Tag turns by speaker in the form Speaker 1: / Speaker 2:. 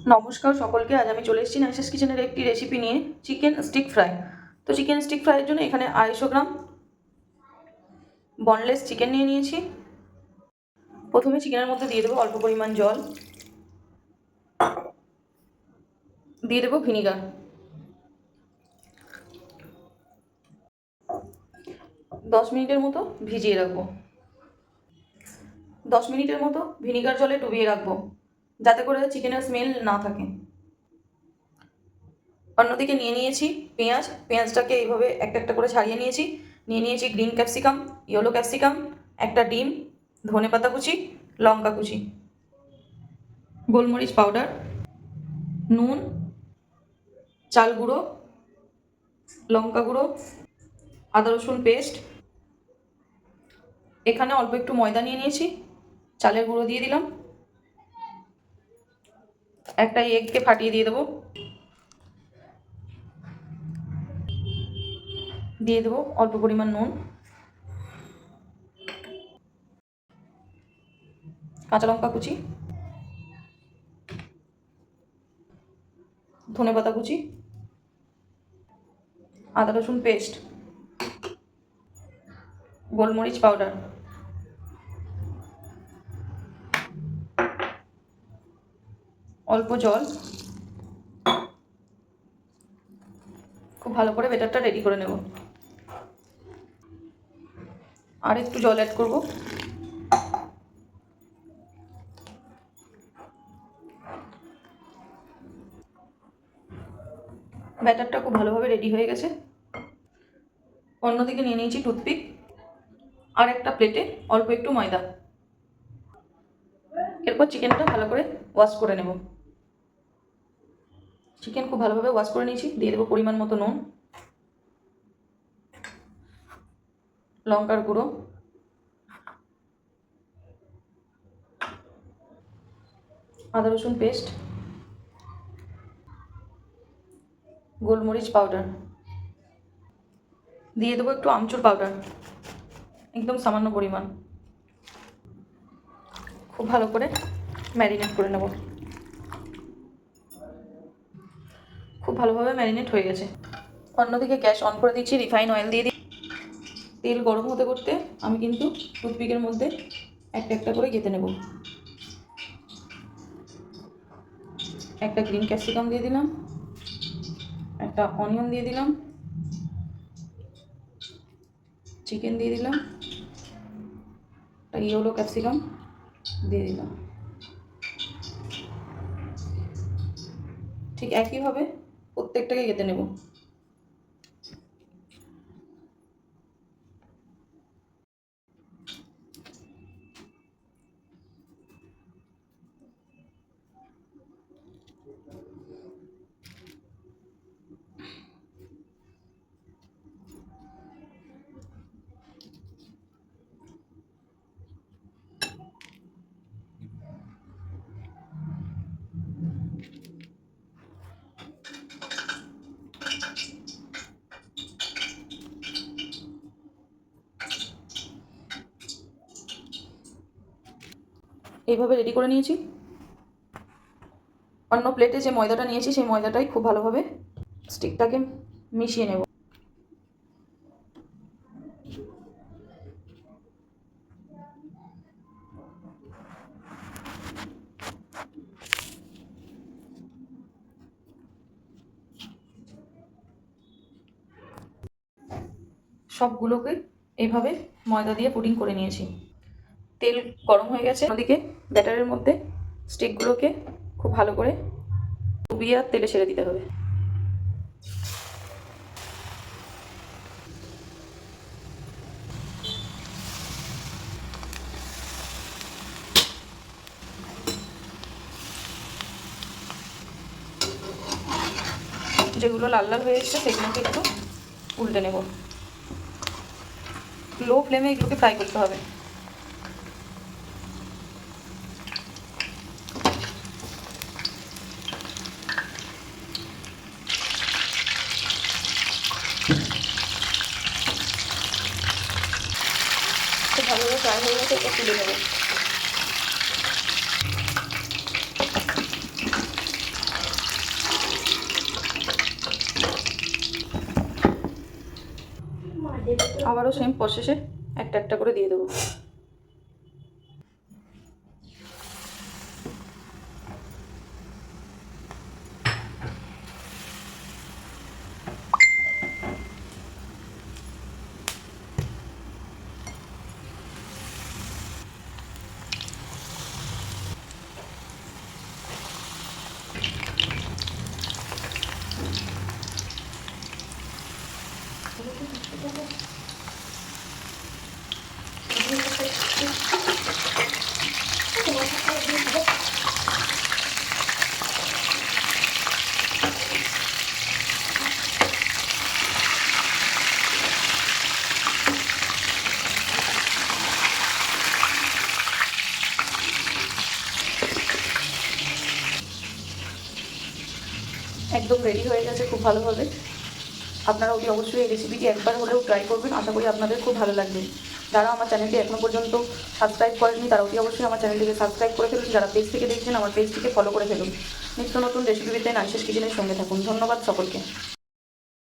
Speaker 1: নমস্কার সকলকে। আজ আমি চলে এসেছি নাইসেস কিচেনের একটি রেসিপি নিয়ে, চিকেন স্টিক ফ্রাই। তো চিকেন স্টিক ফ্রাইয়ের জন্য এখানে 250 গ্রাম বনলেস চিকেন নিয়ে নিয়েছি। প্রথমে চিকেনের মধ্যে দিয়ে দেবো অল্প পরিমাণ জল, দিয়ে দেবো ভিনিগার, 10 মিনিটের মতো ভিজিয়ে রাখবো। 10 মিনিটের মতো ভিনিগার জলে ডুবিয়ে রাখবো, যাতে করে চিকেনের স্মেল না থাকে। অন্যদিকে নিয়ে নিয়েছি পেঁয়াজটাকে এইভাবে একটা একটা করে ছাড়িয়ে নিয়েছি। নিয়ে নিয়েছি গ্রিন ক্যাপসিকাম, ইয়েলো ক্যাপসিকাম, একটা ডিম, ধনেপাতা কুচি, লঙ্কা কুচি, গোলমরিচ পাউডার, নুন, চাল গুঁড়ো, লঙ্কা গুঁড়ো, আদা রসুন পেস্ট। এখানে অল্প একটু ময়দা নিয়ে নিয়েছি, চালের গুঁড়ো দিয়ে দিলাম, একটা এগকে ফাটিয়ে দিয়ে দেবো, দিয়ে দেবো অল্প পরিমাণ নুন, কাঁচা লঙ্কা কুচি, ধনেপাতা কুচি, আদা রসুন পেস্ট, গোলমরিচ পাউডার, অল্প জল। খুব ভালো করে ব্যাটারটা রেডি করে নেব। আর একটু জল অ্যাড করব। ব্যাটারটা খুব ভালোভাবে রেডি হয়ে গেছে। অন্যদিকে নিয়ে নিয়েছি টুথপিক, আর একটা প্লেটে অল্প একটু ময়দা। এরপর চিকেনটা ভালো করে ওয়াশ করে নেব। চিকেন খুব ভালোভাবে ওয়াশ করে নিয়েছি। দিয়ে দেবো পরিমাণ মতো নুন, লঙ্কার গুঁড়ো, আদা রসুন পেস্ট, গোলমরিচ পাউডার, দিয়ে দেবো একটু আমচুর পাউডার, একদম সামান্য পরিমাণ। খুব ভালো করে ম্যারিনেট করে নেব। খুব ভালোভাবে ম্যারিনেট হয়ে গেছে। অন্যদিকে গ্যাস অন করে দিচ্ছি, রিফাইন অয়েল দিয়ে দিই। তেল গরম হতে করতে আমি কিন্তু টুথপিকের মধ্যে একটা একটা করে গেঁথে নেব। একটা গ্রিন ক্যাপসিকাম দিয়ে দিলাম, একটা অনিয়ন দিয়ে দিলাম, চিকেন দিয়ে দিলাম, একটা ইয়েলো ক্যাপসিকাম দিয়ে দিলাম। ঠিক একইভাবে প্রত্যেকটাকে গেঁথে নেব। এইভাবে রেডি করে নিয়েছি। অন্য প্লেটে যে ময়দাটা নিয়েছি সেই ময়দাটাই খুব ভালোভাবে স্টিকটাকে মিশিয়ে নেব। সবগুলোকে এইভাবে ময়দা দিয়ে পুডিং করে নিয়েছি। তেল গরম হয়ে গেছে। ওদিকে ব্যাটারের মধ্যে স্টিকগুলোকে খুব ভালো করে ডুবিয়ে আর তেলে ছেড়ে দিতে হবে। যেগুলো লাল লাল হয়ে এসছে সেগুলোকে একটু উল্টে নেব। লো ফ্লেমে এগুলোকে ফ্রাই করতে হবে। খুব ভালোভাবে ফ্রাই হয়ে গেছে, এটা তুলে নেব। আবারও সেম প্রসেসে একটা একটা করে দিয়ে দেবো। একদম রেডি হয়ে গেছে খুব ভালোভাবে। আপনারা অতি অবশ্যই এই রেসিপিটি একবার হলেও ট্রাই করবেন, আশা করি আপনাদের খুব ভালো লাগবে। যারা আমার চ্যানেলটি এখনও পর্যন্ত সাবস্ক্রাইব করেননি তারা অতি অবশ্যই আমার চ্যানেলটিকে সাবস্ক্রাইব করে ফেলুন। যারা পেজ থেকে দেখছেন আমার পেজটিকে ফলো করে ফেলুন। নিত্য নতুন রেসিপি পেতে নাইসেস কিচেনের সঙ্গে থাকুন। ধন্যবাদ সকলকে।